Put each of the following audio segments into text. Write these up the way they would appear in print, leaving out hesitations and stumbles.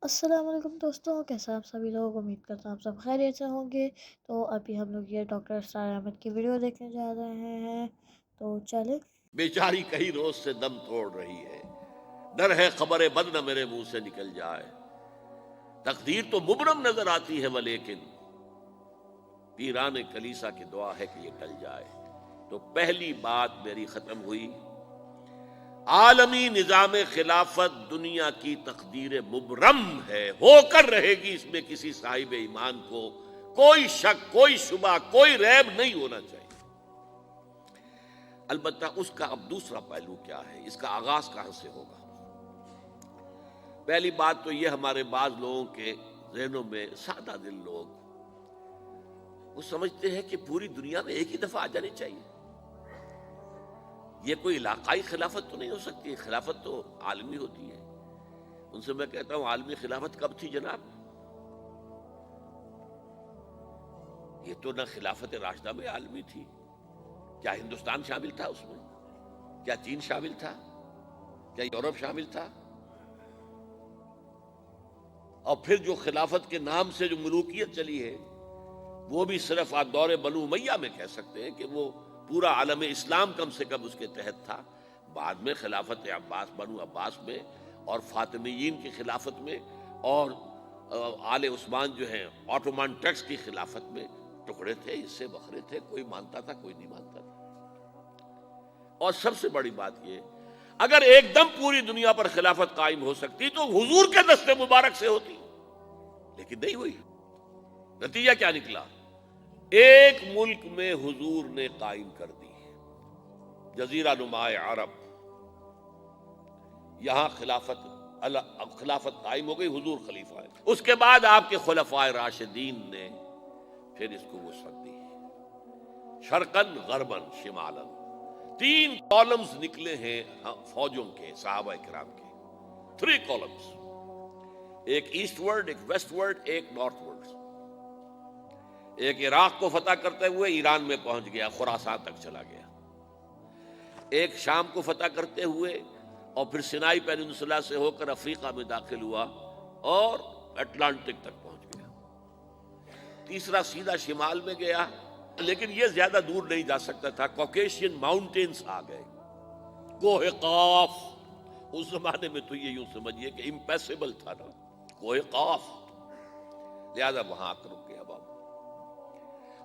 السلام علیکم دوستوں، کیسے آپ سبھی لوگ؟ امید کرتا ہوں آپ سب خیریت سے ہوں گے۔ تو ابھی ہم لوگ یہ ڈاکٹر اسرار احمد کی ویڈیو دیکھنے جا رہے ہیں، تو چلیں۔ بیچاری کئی روز سے دم توڑ رہی ہے، ڈر ہے خبر بد نہ میرے منہ سے نکل جائے۔ تقدیر تو مبرم نظر آتی ہے ولیکن پیران کلیسا کی دعا ہے کہ یہ ٹل جائے۔ تو پہلی بات میری ختم ہوئی، عالمی نظام خلافت دنیا کی تقدیر مبرم ہے، ہو کر رہے گی، اس میں کسی صاحب ایمان کو کوئی شک، کوئی شبہ، کوئی ریب نہیں ہونا چاہیے۔ البتہ اس کا اب دوسرا پہلو کیا ہے، اس کا آغاز کہاں سے ہوگا؟ پہلی بات تو یہ، ہمارے بعض لوگوں کے ذہنوں میں، سادہ دل لوگ وہ سمجھتے ہیں کہ پوری دنیا میں ایک ہی دفعہ آ جانی چاہیے۔ یہ کوئی علاقائی خلافت تو نہیں ہو سکتی، خلافت تو عالمی ہوتی ہے۔ ان سے میں کہتا ہوں، عالمی خلافت کب تھی جناب؟ یہ تو نہ خلافت راشدہ میں عالمی تھی، کیا ہندوستان شامل تھا اس میں؟ کیا چین شامل تھا؟ کیا یورپ شامل تھا؟ اور پھر جو خلافت کے نام سے جو ملوکیت چلی ہے، وہ بھی صرف آپ دور بنو امیہ میں کہہ سکتے ہیں کہ وہ پورا عالم اسلام کم سے کم اس کے تحت تھا۔ بعد میں خلافت عباس، بنو عباس میں، اور فاطمیین کی خلافت میں، اور آل عثمان جو ہیں آٹومان ٹرکس کی خلافت میں ٹکڑے تھے، حصے بکھرے تھے، کوئی مانتا تھا، کوئی نہیں مانتا تھا۔ اور سب سے بڑی بات یہ، اگر ایک دم پوری دنیا پر خلافت قائم ہو سکتی تو حضور کے دست مبارک سے ہوتی، لیکن نہیں ہوئی۔ نتیجہ کیا نکلا؟ ایک ملک میں حضور نے قائم کر دی، جزیرہ نما عرب، یہاں خلافت قائم ہو گئی، حضور خلیفہ ہے۔ اس کے بعد آپ کے خلفائے راشدین نے پھر اس کو وسعت دی، شرقاً غرباً شمالاً۔ 3 کالمز نکلے ہیں فوجوں کے، صحابہ کرام کے، 3 کالمز، ایک ایسٹ ورڈ، ایک ویسٹ ورڈ، ایک نارتھ ورڈ۔ ایک عراق کو فتح کرتے ہوئے ایران میں پہنچ گیا، خراسان تک چلا گیا۔ ایک شام کو فتح کرتے ہوئے اور پھر سینائی پیننسولا سے ہو کر افریقہ میں داخل ہوا اور اٹلانٹک تک پہنچ گیا۔ تیسرا سیدھا شمال میں گیا، لیکن یہ زیادہ دور نہیں جا سکتا تھا، کوکیشین ماؤنٹینز آ گئے، کوہ قاف۔ اس زمانے میں تو یہ یوں سمجھیے کہ امپیسیبل تھا نا، کوہ قاف، لہذا وہاں آ کر رک گیا بابا۔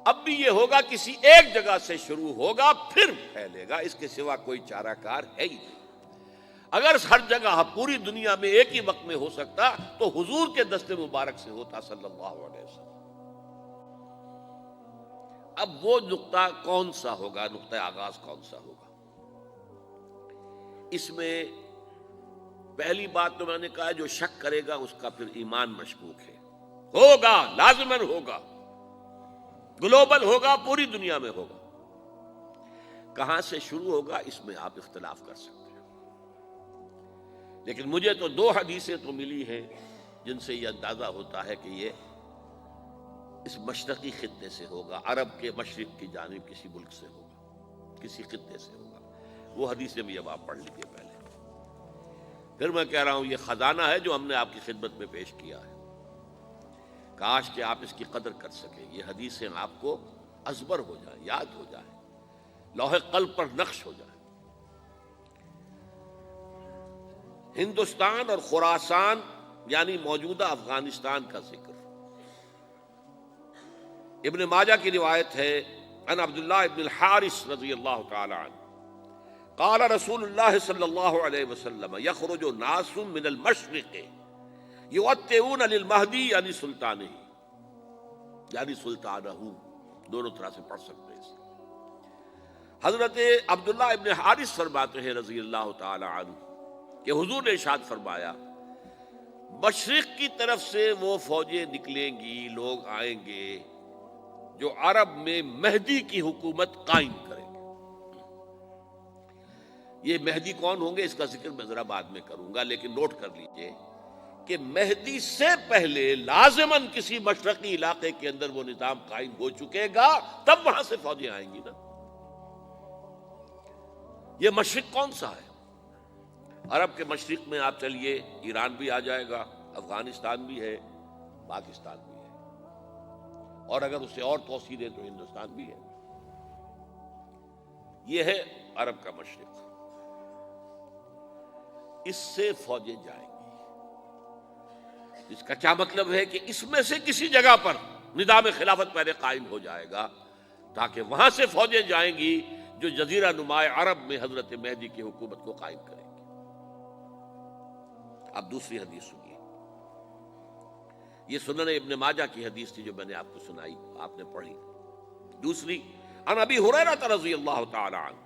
اب بھی یہ ہوگا، کسی ایک جگہ سے شروع ہوگا پھر پھیلے گا، اس کے سوا کوئی چارہ کار ہے ہی نہیں۔ اگر ہر جگہ پوری دنیا میں ایک ہی وقت میں ہو سکتا تو حضور کے دست مبارک سے ہوتا صلی اللہ علیہ وسلم۔ اب وہ نقطہ کون سا ہوگا، نقطہ آغاز کون سا ہوگا؟ اس میں پہلی بات تو میں نے کہا، جو شک کرے گا اس کا پھر ایمان مشکوک ہے۔ ہوگا، لازماً ہوگا، گلوبل ہوگا، پوری دنیا میں ہوگا۔ کہاں سے شروع ہوگا اس میں آپ اختلاف کر سکتے ہیں، لیکن مجھے تو 2 حدیثیں تو ملی ہیں جن سے یہ اندازہ ہوتا ہے کہ یہ اس مشرقی خطے سے ہوگا، عرب کے مشرق کی جانب کسی ملک سے ہوگا، کسی خطے سے ہوگا۔ وہ حدیثیں بھی اب آپ پڑھ لیجیے پہلے، پھر میں کہہ رہا ہوں یہ خزانہ ہے جو ہم نے آپ کی خدمت میں پیش کیا ہے، کاش کہ آپ اس کی قدر کر سکیں، یہ حدیثیں آپ کو ازبر ہو جائیں، یاد ہو جائیں، لوح قلب پر نقش ہو جائیں۔ ہندوستان اور خراسان یعنی موجودہ افغانستان کا ذکر ابن ماجہ کی روایت ہے، عن عبداللہ ابن الحارث رضی اللہ تعالی عنہ قال رسول اللہ صلی اللہ علیہ وسلم یخرج ناس من المشرق یوطئون للمہدی یعنی سلطانہ، یعنی سلطانہ، دونوں طرح سے پڑھ سکتے ہیں۔ حضرت عبداللہ ابن حارث فرماتے ہیں رضی اللہ تعالی عنہ کہ حضور نے ارشاد فرمایا، مشرق کی طرف سے وہ فوجیں نکلیں گی، لوگ آئیں گے جو عرب میں مہدی کی حکومت قائم کریں گے۔ یہ مہدی کون ہوں گے اس کا ذکر میں ذرا بعد میں کروں گا، لیکن نوٹ کر لیجئے کہ مہدی سے پہلے لازماً کسی مشرقی علاقے کے اندر وہ نظام قائم ہو چکے گا، تب وہاں سے فوجیں آئیں گی نا۔ یہ مشرق کون سا ہے؟ عرب کے مشرق میں آپ چلیے، ایران بھی آ جائے گا، افغانستان بھی ہے، پاکستان بھی ہے، اور اگر اسے اور توسیع دیں تو ہندوستان بھی ہے۔ یہ ہے عرب کا مشرق، اس سے فوجیں جائیں گی، جس کا کیا مطلب ہے کہ اس میں سے کسی جگہ پر نظام خلافت پہلے قائم ہو جائے گا، تاکہ وہاں سے فوجیں جائیں گی جو جزیرہ نما عرب میں حضرت مہدی کی حکومت کو قائم کریں گی۔ اب دوسری حدیث سنیے، یہ سنن ابن ماجہ کی حدیث تھی جو میں نے آپ کو سنائی، آپ نے پڑھی۔ دوسری، عن ابی ہریرہ رضی اللہ تعالی عنہ،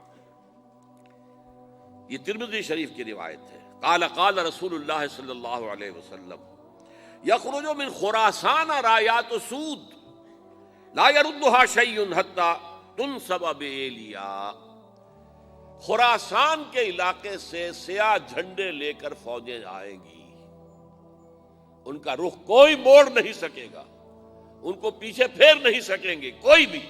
یہ ترمذی شریف کی روایت ہے، قال قال رسول اللہ صلی اللہ علیہ وسلم یخرج من خراسان رایات سود لا يردها شیء حتی تنصب بایلیا، خراسان کے علاقے سے سیاہ جھنڈے لے کر فوجیں آئیں گی، ان کا رخ کوئی موڑ نہیں سکے گا، ان کو پیچھے پھیر نہیں سکیں گے کوئی بھی،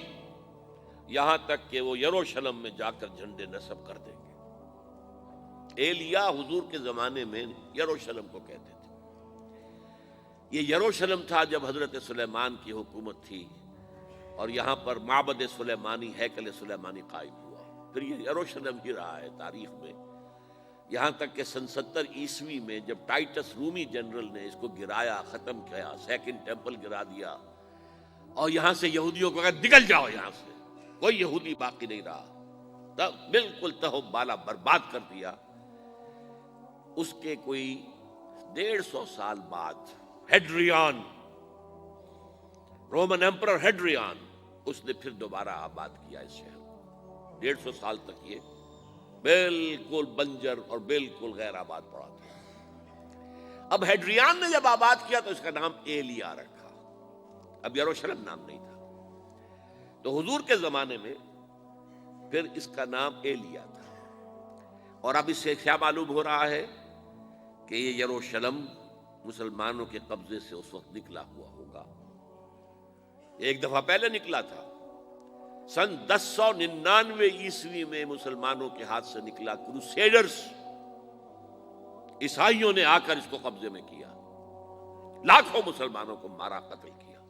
یہاں تک کہ وہ یروشلم میں جا کر جھنڈے نصب کر دیں گے۔ ایلیا حضور کے زمانے میں یروشلم کو کہتے تھے۔ یہ یروشلم تھا جب حضرت سلیمان کی حکومت تھی، اور یہاں پر معبد سلیمانی، ہیکل سلیمانی قائم ہوا، پھر یہ یروشلم ہی رہا ہے تاریخ میں، یہاں تک کہ سن 70 عیسوی میں جب ٹائٹس رومی جنرل نے اس کو گرایا، ختم کیا، سیکنڈ ٹیمپل گرا دیا، اور یہاں سے یہودیوں کو کہا نکل جاؤ یہاں سے، کوئی یہودی باقی نہیں رہا، تب بالکل تہو بالا برباد کر دیا۔ اس کے کوئی 150 سال بعد ہیڈریان، رومن ایمپرر ہیڈریان، اس نے پھر دوبارہ آباد کیا اس شہر کو۔ 150 سال تک یہ بالکل بنجر اور بالکل غیر آباد پڑا تھا۔ اب ہیڈریان نے جب آباد کیا تو اس کا نام ایلیا رکھا، اب یروشلم نام نہیں تھا، تو حضور کے زمانے میں پھر اس کا نام ایلیا تھا۔ اور اب اس سے کیا معلوم ہو رہا ہے کہ یہ یروشلم مسلمانوں کے قبضے سے اس وقت نکلا ہوا ہوگا، ایک دفعہ پہلے نکلا تھا، سن 1099 عیسوی میں مسلمانوں کے ہاتھ سے نکلا، کروسیڈرز، عیسائیوں نے آ کر اس کو قبضے میں کیا، لاکھوں مسلمانوں کو مارا، قتل کیا۔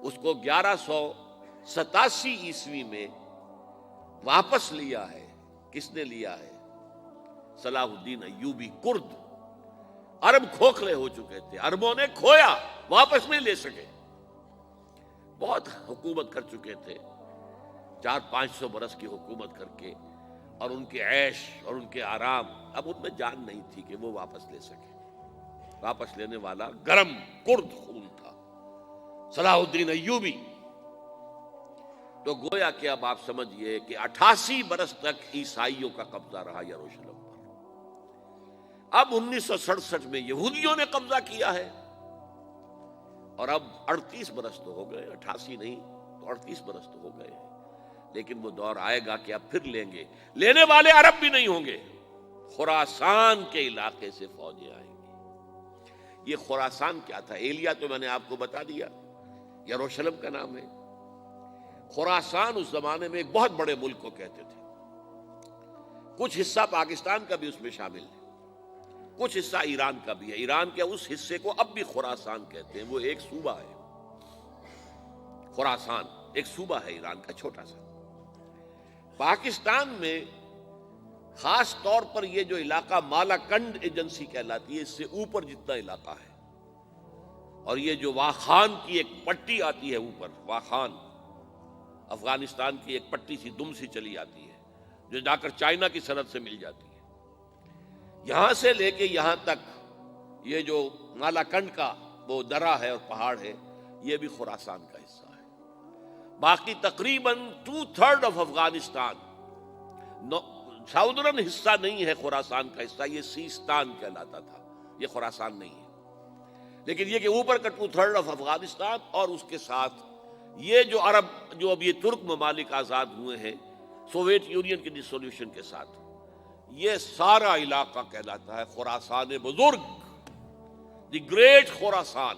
اس کو 1187 عیسوی میں واپس لیا ہے، کس نے لیا ہے؟ صلاح الدین ایوبی، کرد، عرب کھوکھلے ہو چکے تھے، عربوں نے کھویا، واپس نہیں لے سکے، بہت حکومت کر چکے تھے، 400-500 برس کی حکومت کر کے، اور ان کے عیش اور ان کے آرام، اب ان میں جان نہیں تھی کہ وہ واپس لے سکے۔ واپس لینے والا گرم کرد خون تھا، صلاح الدین ایوبی۔ تو گویا کہ اب آپ سمجھئے کہ 88 برس تک عیسائیوں کا قبضہ رہا یروشلم پر۔ اب 1967 میں یہودیوں نے قبضہ کیا ہے، اور اب 38 برس تو ہو گئے، 88 نہیں تو 38 برس تو ہو گئے، لیکن وہ دور آئے گا کہ اب پھر لیں گے، لینے والے عرب بھی نہیں ہوں گے، خراسان کے علاقے سے فوجیں آئیں گی۔ یہ خراسان کیا تھا؟ ایلیا تو میں نے آپ کو بتا دیا، یروشلم کا نام ہے۔ خراسان اس زمانے میں ایک بہت بڑے ملک کو کہتے تھے، کچھ حصہ پاکستان کا بھی اس میں شامل ہے، کچھ حصہ ایران کا بھی ہے، ایران کے اس حصے کو اب بھی خراسان کہتے ہیں، وہ ایک صوبہ ہے، خراسان ایک صوبہ ہے ایران کا چھوٹا سا۔ پاکستان میں خاص طور پر یہ جو علاقہ مالاکنڈ ایجنسی کہلاتی ہے، اس سے اوپر جتنا علاقہ ہے، اور یہ جو واخان کی ایک پٹی آتی ہے اوپر، واخان افغانستان کی ایک پٹی سی دم سی چلی آتی ہے جو جا کر چائنا کی سرحد سے مل جاتی ہے، یہاں سے لے کے یہاں تک یہ جو مالاکنڈ کا وہ درہ ہے اور پہاڑ ہے، یہ بھی خراسان کا حصہ ہے۔ باقی تقریباً 2/3 آف افغانستان ساؤدرن حصہ نہیں ہے خراسان کا حصہ، یہ سیستان کہلاتا تھا، یہ خراسان نہیں ہے، لیکن یہ کہ اوپر کا 2/3 آف افغانستان، اور اس کے ساتھ یہ جو عرب جو اب یہ ترک ممالک آزاد ہوئے ہیں سوویت یونین کی ڈسولوشن کے ساتھ، یہ سارا علاقہ کہلاتا ہے خراسان بزرگ، دی گریٹ خراسان۔